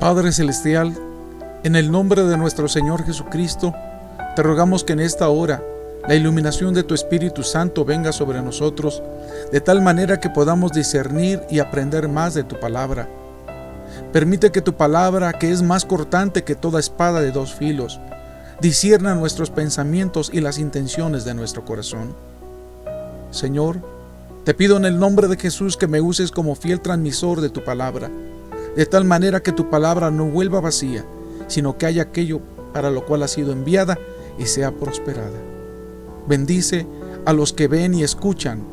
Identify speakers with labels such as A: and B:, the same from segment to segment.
A: Padre Celestial, en el nombre de nuestro Señor Jesucristo, te rogamos que en esta hora la iluminación de tu Espíritu Santo venga sobre nosotros, de tal manera que podamos discernir y aprender más de tu palabra. Permite que tu palabra, que es más cortante que toda espada de dos filos, discierna nuestros pensamientos y las intenciones de nuestro corazón. Señor, te pido en el nombre de Jesús que me uses como fiel transmisor de tu palabra, de tal manera que tu palabra no vuelva vacía, sino que haya aquello para lo cual ha sido enviada y sea prosperada. Bendice a los que ven y escuchan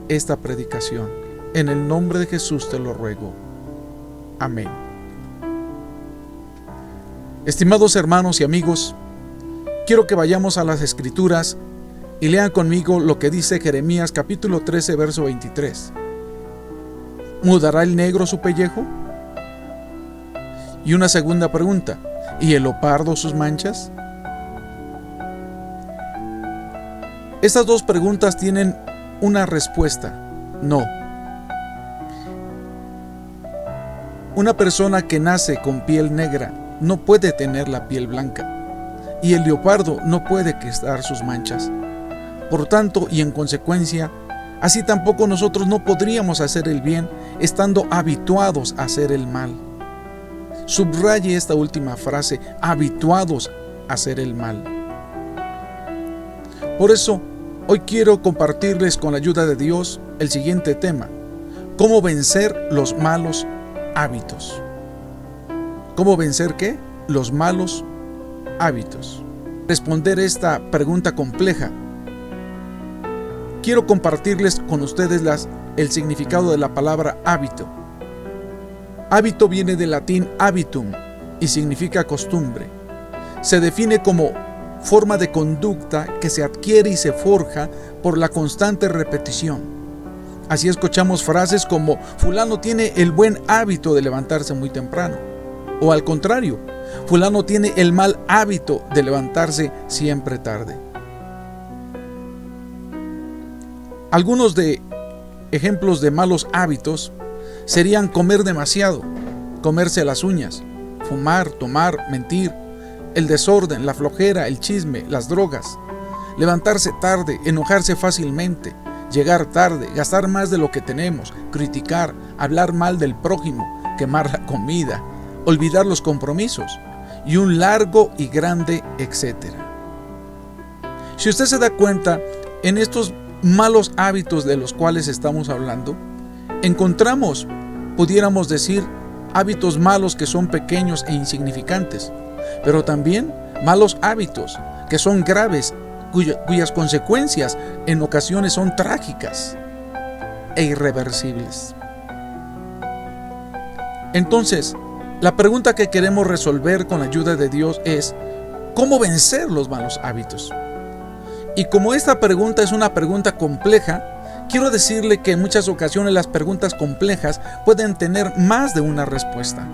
A: esta predicación. En el nombre de Jesús te lo ruego. Amén. Estimados hermanos y amigos, quiero que vayamos a las Escrituras y lean conmigo lo que dice Jeremías capítulo 13, verso 23. ¿Mudará el negro su pellejo? Y una segunda pregunta, ¿y el leopardo sus manchas? Estas dos preguntas tienen una respuesta: no. Una persona que nace con piel negra no puede tener la piel blanca, y el leopardo no puede quitar sus manchas. Por tanto, y en consecuencia, así tampoco nosotros no podríamos hacer el bien estando habituados a hacer el mal. Subraye esta última frase: habituados a hacer el mal. Por eso, hoy quiero compartirles con la ayuda de Dios el siguiente tema: ¿cómo vencer los malos hábitos? ¿Cómo vencer qué? Los malos hábitos. Responder esta pregunta compleja, quiero compartirles con ustedes el significado de la palabra hábito. Hábito viene del latín habitum y significa costumbre. Se define como forma de conducta que se adquiere y se forja por la constante repetición. Así escuchamos frases como: fulano tiene el buen hábito de levantarse muy temprano, o al contrario, fulano tiene el mal hábito de levantarse siempre tarde. Algunos de ejemplos de malos hábitos serían comer demasiado, comerse las uñas, fumar, tomar, mentir, el desorden, la flojera, el chisme, las drogas, levantarse tarde, enojarse fácilmente, llegar tarde, gastar más de lo que tenemos, criticar, hablar mal del prójimo, quemar la comida, olvidar los compromisos y un largo y grande etcétera. Si usted se da cuenta, en estos malos hábitos de los cuales estamos hablando, encontramos, pudiéramos decir, hábitos malos que son pequeños e insignificantes, pero también malos hábitos que son graves, cuyas consecuencias en ocasiones son trágicas e irreversibles. Entonces, la pregunta que queremos resolver con la ayuda de Dios es: ¿cómo vencer los malos hábitos? Y como esta pregunta es una pregunta compleja, quiero decirle que en muchas ocasiones las preguntas complejas pueden tener más de una respuesta.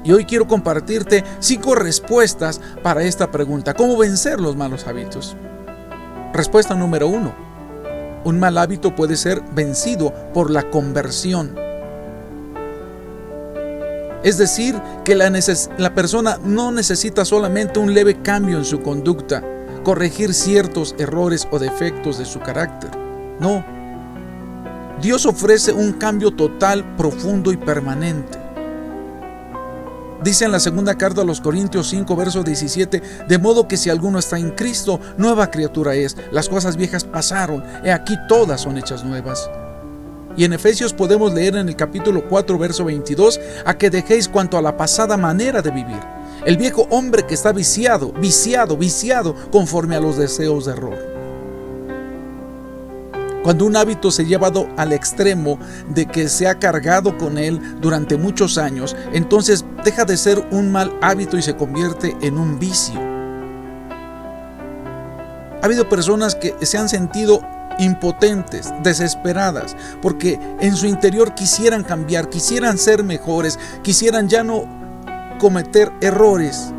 A: Y hoy quiero compartirte 5 respuestas para esta pregunta: ¿cómo vencer los malos hábitos? Respuesta número 1. Un mal hábito puede ser vencido por la conversión. Es decir, que la persona no necesita solamente un leve cambio en su conducta, corregir ciertos errores o defectos de su carácter. No. Dios ofrece un cambio total, profundo y permanente. Dice en la segunda carta a los Corintios 5, verso 17: de modo que si alguno está en Cristo, nueva criatura es, las cosas viejas pasaron, he aquí todas son hechas nuevas. Y en Efesios podemos leer en el capítulo 4, verso 22, a que dejéis cuanto a la pasada manera de vivir, el viejo hombre que está viciado, conforme a los deseos de error. Cuando un hábito se ha llevado al extremo de que se ha cargado con él durante muchos años, entonces deja de ser un mal hábito y se convierte en un vicio. Ha habido personas que se han sentido impotentes, desesperadas, porque en su interior quisieran cambiar, quisieran ser mejores, quisieran ya no cometer errores,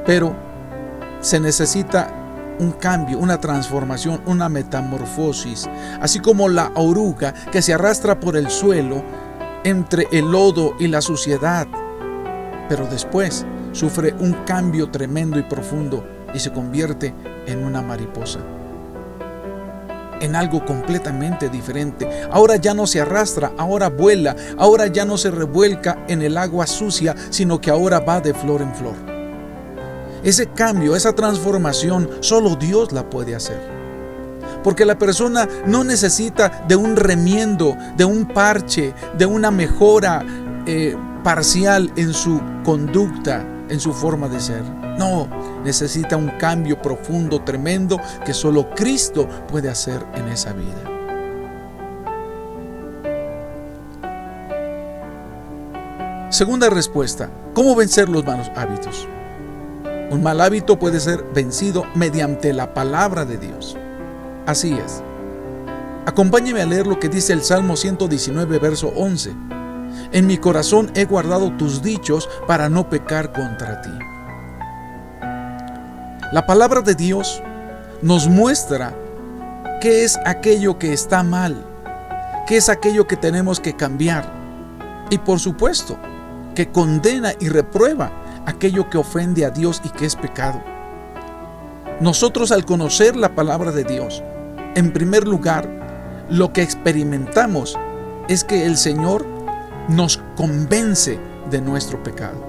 A: pero se necesita un cambio, una transformación, una metamorfosis, así como la oruga que se arrastra por el suelo entre el lodo y la suciedad, pero después sufre un cambio tremendo y profundo y se convierte en una mariposa, en algo completamente diferente. Ahora ya no se arrastra, ahora vuela, ahora ya no se revuelca en el agua sucia, sino que ahora va de flor en flor. Ese cambio, esa transformación, solo Dios la puede hacer. Porque la persona no necesita de un remiendo, de un parche, de una mejora parcial en su conducta, en su forma de ser. No, necesita un cambio profundo, tremendo, que solo Cristo puede hacer en esa vida. Segunda respuesta: ¿cómo vencer los malos hábitos? Un mal hábito puede ser vencido mediante la palabra de Dios. Así es. Acompáñeme a leer lo que dice el Salmo 119, verso 11. En mi corazón he guardado tus dichos para no pecar contra ti. La palabra de Dios nos muestra qué es aquello que está mal, qué es aquello que tenemos que cambiar. Y por supuesto, que condena y reprueba aquello que ofende a Dios y que es pecado. Nosotros, al conocer la palabra de Dios, en primer lugar, lo que experimentamos es que el Señor nos convence de nuestro pecado.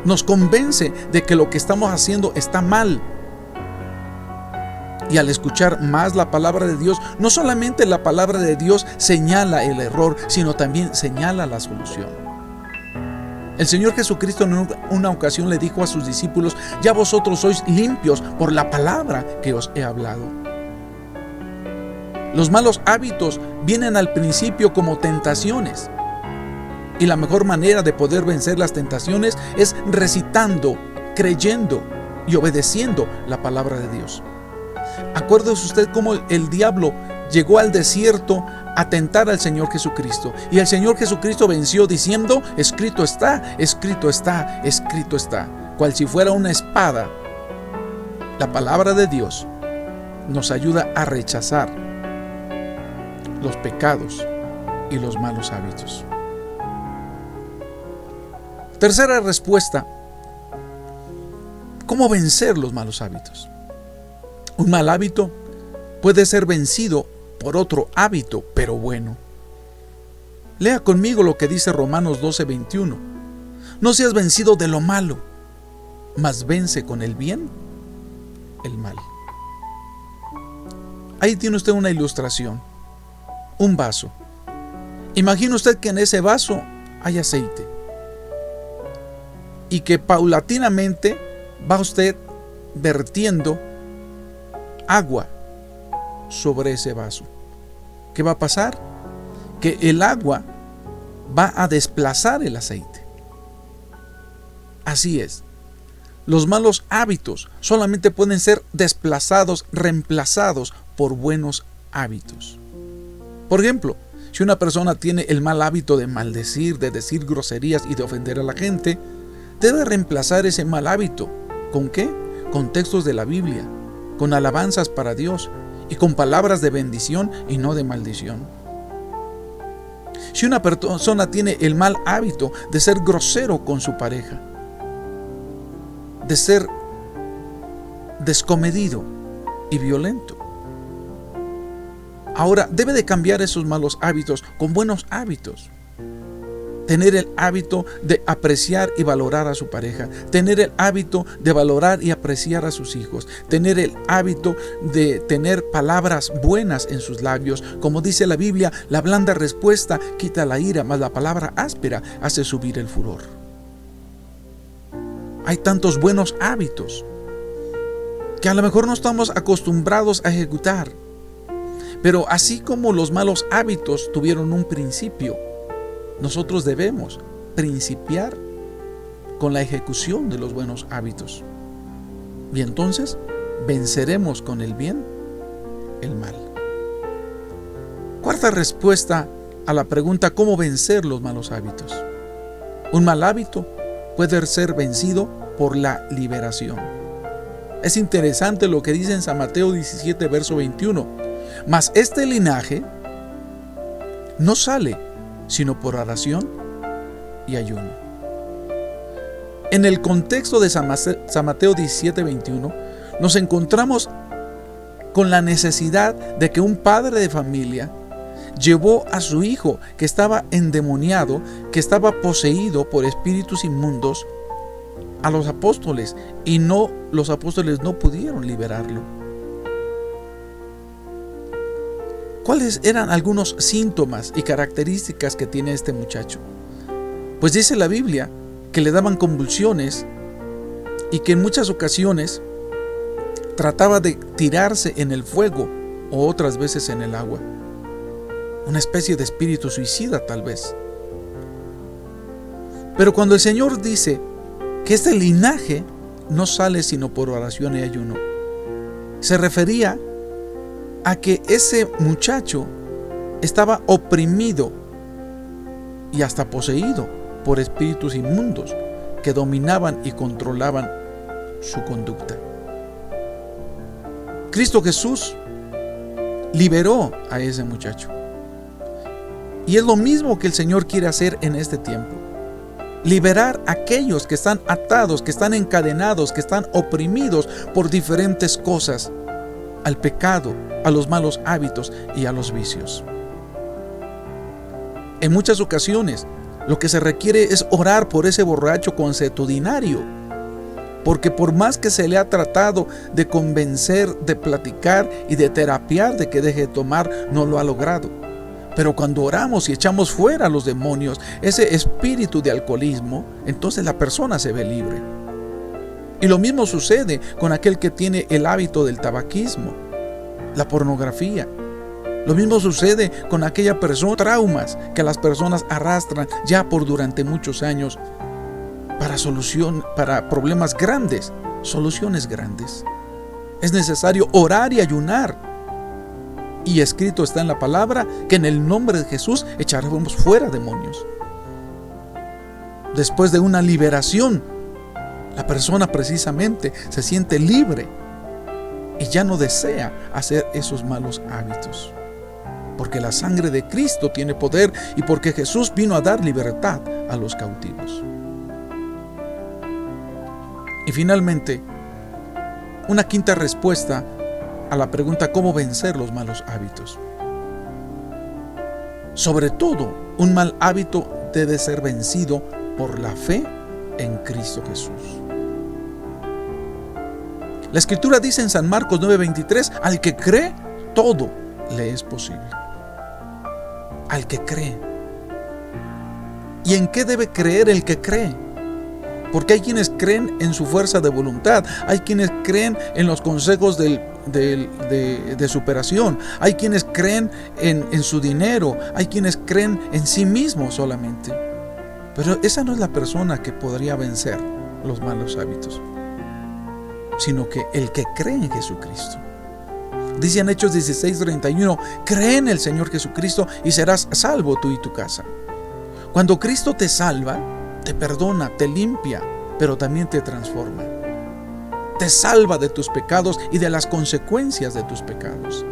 A: Nos convence de que lo que estamos haciendo está mal. Y al escuchar más la palabra de Dios, no solamente la palabra de Dios señala el error, sino también señala la solución. El Señor Jesucristo en una ocasión le dijo a sus discípulos: ya vosotros sois limpios por la palabra que os he hablado. Los malos hábitos vienen al principio como tentaciones. Y la mejor manera de poder vencer las tentaciones es recitando, creyendo y obedeciendo la palabra de Dios. Acuérdese usted cómo el diablo llegó al desierto a tentar al Señor Jesucristo. Y el Señor Jesucristo venció diciendo: escrito está, escrito está, escrito está. Cual si fuera una espada, la palabra de Dios nos ayuda a rechazar los pecados y los malos hábitos. Tercera respuesta: ¿cómo vencer los malos hábitos? Un mal hábito puede ser vencido por otro hábito, pero bueno. Lea conmigo lo que dice Romanos 12:21. No seas vencido de lo malo, mas vence con el bien el mal. Ahí tiene usted una ilustración. Un vaso. Imagine usted que en ese vaso hay aceite y que paulatinamente va usted vertiendo agua sobre ese vaso. ¿Qué va a pasar? Que el agua va a desplazar el aceite. Así es. Los malos hábitos solamente pueden ser desplazados, reemplazados por buenos hábitos. Por ejemplo, si una persona tiene el mal hábito de maldecir, de decir groserías y de ofender a la gente, debe reemplazar ese mal hábito. ¿Con qué? Con textos de la Biblia, con alabanzas para Dios y con palabras de bendición y no de maldición. Si una persona tiene el mal hábito de ser grosero con su pareja, de ser descomedido y violento, ahora debe de cambiar esos malos hábitos con buenos hábitos. Tener el hábito de apreciar y valorar a su pareja, tener el hábito de valorar y apreciar a sus hijos, tener el hábito de tener palabras buenas en sus labios. Como dice la Biblia, la blanda respuesta quita la ira, mas la palabra áspera hace subir el furor. Hay tantos buenos hábitos que a lo mejor no estamos acostumbrados a ejecutar. Pero así como los malos hábitos tuvieron un principio, nosotros debemos principiar con la ejecución de los buenos hábitos. Y entonces venceremos con el bien el mal. Cuarta respuesta a la pregunta: ¿cómo vencer los malos hábitos? Un mal hábito puede ser vencido por la liberación. Es interesante lo que dice en San Mateo 17, verso 21. Mas este linaje no sale sino por oración y ayuno. En el contexto de San Mateo 17:21, nos encontramos con la necesidad de que un padre de familia llevó a su hijo que estaba endemoniado, que estaba poseído por espíritus inmundos, a los apóstoles, y los apóstoles no pudieron liberarlo. ¿Cuáles eran algunos síntomas y características que tiene este muchacho? Pues dice la Biblia que le daban convulsiones y que en muchas ocasiones trataba de tirarse en el fuego o otras veces en el agua. Una especie de espíritu suicida tal vez. Pero cuando el Señor dice que este linaje no sale sino por oración y ayuno, se refería a que ese muchacho estaba oprimido y hasta poseído por espíritus inmundos que dominaban y controlaban su conducta. Cristo Jesús liberó a ese muchacho. Y es lo mismo que el Señor quiere hacer en este tiempo. Liberar a aquellos que están atados, que están encadenados, que están oprimidos por diferentes cosas, al pecado, a los malos hábitos y a los vicios. En muchas ocasiones, lo que se requiere es orar por ese borracho consuetudinario, porque por más que se le ha tratado de convencer, de platicar y de terapiar de que deje de tomar, no lo ha logrado. Pero cuando oramos y echamos fuera a los demonios, ese espíritu de alcoholismo, entonces la persona se ve libre. Y lo mismo sucede con aquel que tiene el hábito del tabaquismo, la pornografía. Lo mismo sucede con aquella persona, traumas que las personas arrastran ya por durante muchos años para problemas grandes, soluciones grandes. Es necesario orar y ayunar. Y escrito está en la palabra que en el nombre de Jesús echaremos fuera demonios. Después de una liberación, la persona precisamente se siente libre y ya no desea hacer esos malos hábitos. Porque la sangre de Cristo tiene poder y porque Jesús vino a dar libertad a los cautivos. Y finalmente, una quinta respuesta a la pregunta ¿cómo vencer los malos hábitos? Sobre todo, un mal hábito debe ser vencido por la fe en Cristo Jesús. La Escritura dice en San Marcos 9:23, al que cree, todo le es posible. Al que cree. ¿Y en qué debe creer el que cree? Porque hay quienes creen en su fuerza de voluntad, hay quienes creen en los consejos de superación, hay quienes creen en su dinero, hay quienes creen en sí mismos solamente. Pero esa no es la persona que podría vencer los malos hábitos, sino que el que cree en Jesucristo. Dice en Hechos 16:31, cree en el Señor Jesucristo y serás salvo tú y tu casa. Cuando Cristo te salva, te perdona, te limpia, pero también te transforma. Te salva de tus pecados y de las consecuencias de tus pecados.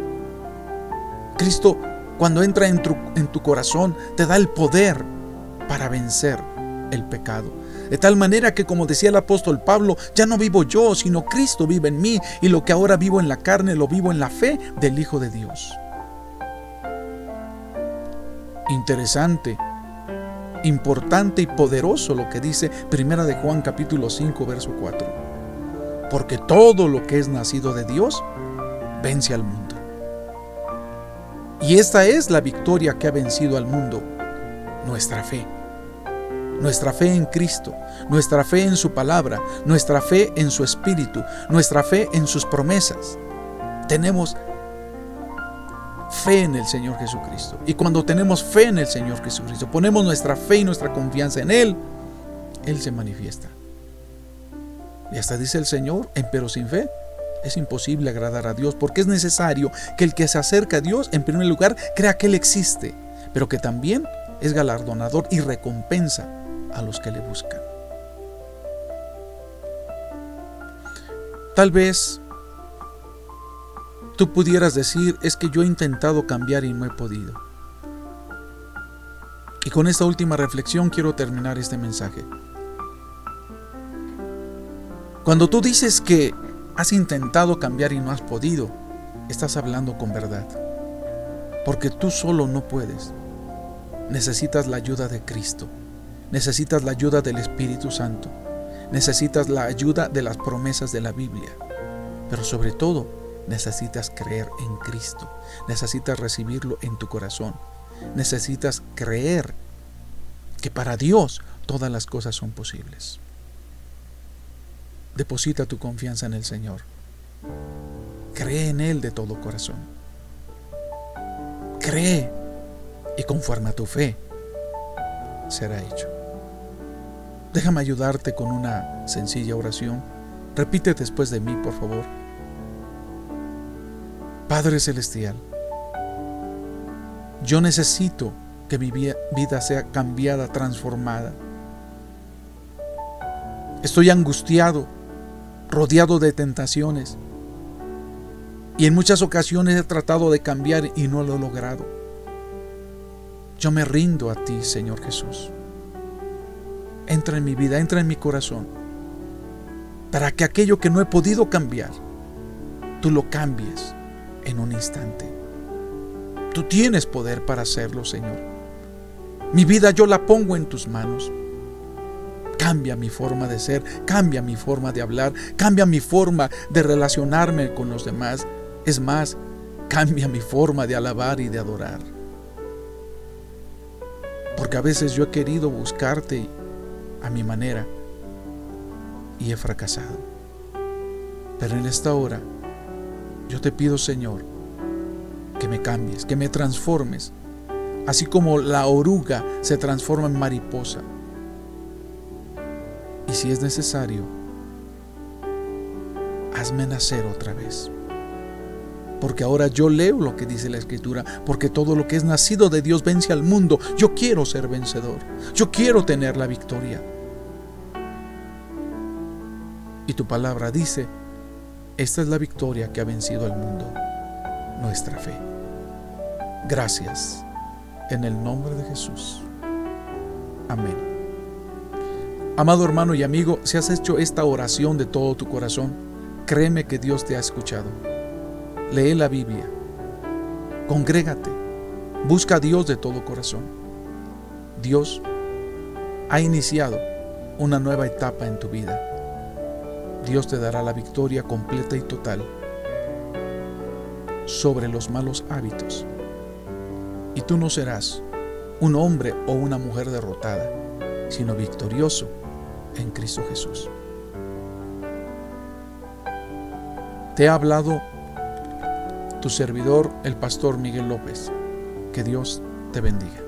A: Cristo, cuando entra en tu corazón, te da el poder para vencer el pecado. De tal manera que, como decía el apóstol Pablo, ya no vivo yo, sino Cristo vive en mí, y lo que ahora vivo en la carne, lo vivo en la fe del Hijo de Dios. Interesante, importante y poderoso lo que dice 1 de Juan capítulo 5 verso 4. Porque todo lo que es nacido de Dios vence al mundo. Y esta es la victoria que ha vencido al mundo, nuestra fe. Nuestra fe en Cristo, nuestra fe en su palabra, nuestra fe en su Espíritu, nuestra fe en sus promesas. Tenemos fe en el Señor Jesucristo. Y cuando tenemos fe en el Señor Jesucristo, ponemos nuestra fe y nuestra confianza en Él, Él se manifiesta. Y hasta dice el Señor, pero sin fe es imposible agradar a Dios, porque es necesario que el que se acerca a Dios, en primer lugar, crea que Él existe, pero que también es galardonador y recompensa a los que le buscan. Tal vez tú pudieras decir, es que yo he intentado cambiar y no he podido. Y con esta última reflexión quiero terminar este mensaje. Cuando tú dices que has intentado cambiar y no has podido, estás hablando con verdad. Porque tú solo no puedes. Necesitas la ayuda de Cristo. Necesitas la ayuda del Espíritu Santo. Necesitas la ayuda de las promesas de la Biblia. Pero sobre todo, necesitas creer en Cristo. Necesitas recibirlo en tu corazón. Necesitas creer que para Dios todas las cosas son posibles. Deposita tu confianza en el Señor. Cree en Él de todo corazón. Cree y conforme a tu fe será hecho. Déjame ayudarte con una sencilla oración. Repite después de mí, por favor. Padre Celestial, yo necesito que mi vida sea cambiada, transformada. Estoy angustiado, rodeado de tentaciones, y en muchas ocasiones he tratado de cambiar y no lo he logrado. Yo me rindo a ti, Señor Jesús. Entra en mi vida, entra en mi corazón, para que aquello que no he podido cambiar, tú lo cambies en un instante. Tú tienes poder para hacerlo, Señor. Mi vida yo la pongo en tus manos. Cambia mi forma de ser, cambia mi forma de hablar, cambia mi forma de relacionarme con los demás. Es más, cambia mi forma de alabar y de adorar. Porque a veces yo he querido buscarte a mi manera y he fracasado. Pero en esta hora yo te pido, Señor, que me cambies, que me transformes, así como la oruga se transforma en mariposa. Y si es necesario, hazme nacer otra vez. Porque ahora yo leo lo que dice la Escritura, porque todo lo que es nacido de Dios vence al mundo. Yo quiero ser vencedor, yo quiero tener la victoria. Y tu palabra dice, esta es la victoria que ha vencido al mundo, nuestra fe. Gracias, en el nombre de Jesús. Amén. Amado hermano y amigo, si has hecho esta oración de todo tu corazón, créeme que Dios te ha escuchado. Lee la Biblia, congrégate, busca a Dios de todo corazón. Dios ha iniciado una nueva etapa en tu vida. Dios te dará la victoria completa y total sobre los malos hábitos. Y tú no serás un hombre o una mujer derrotada, sino victorioso en Cristo Jesús. Te ha hablado tu servidor, el pastor Miguel López. Que Dios te bendiga.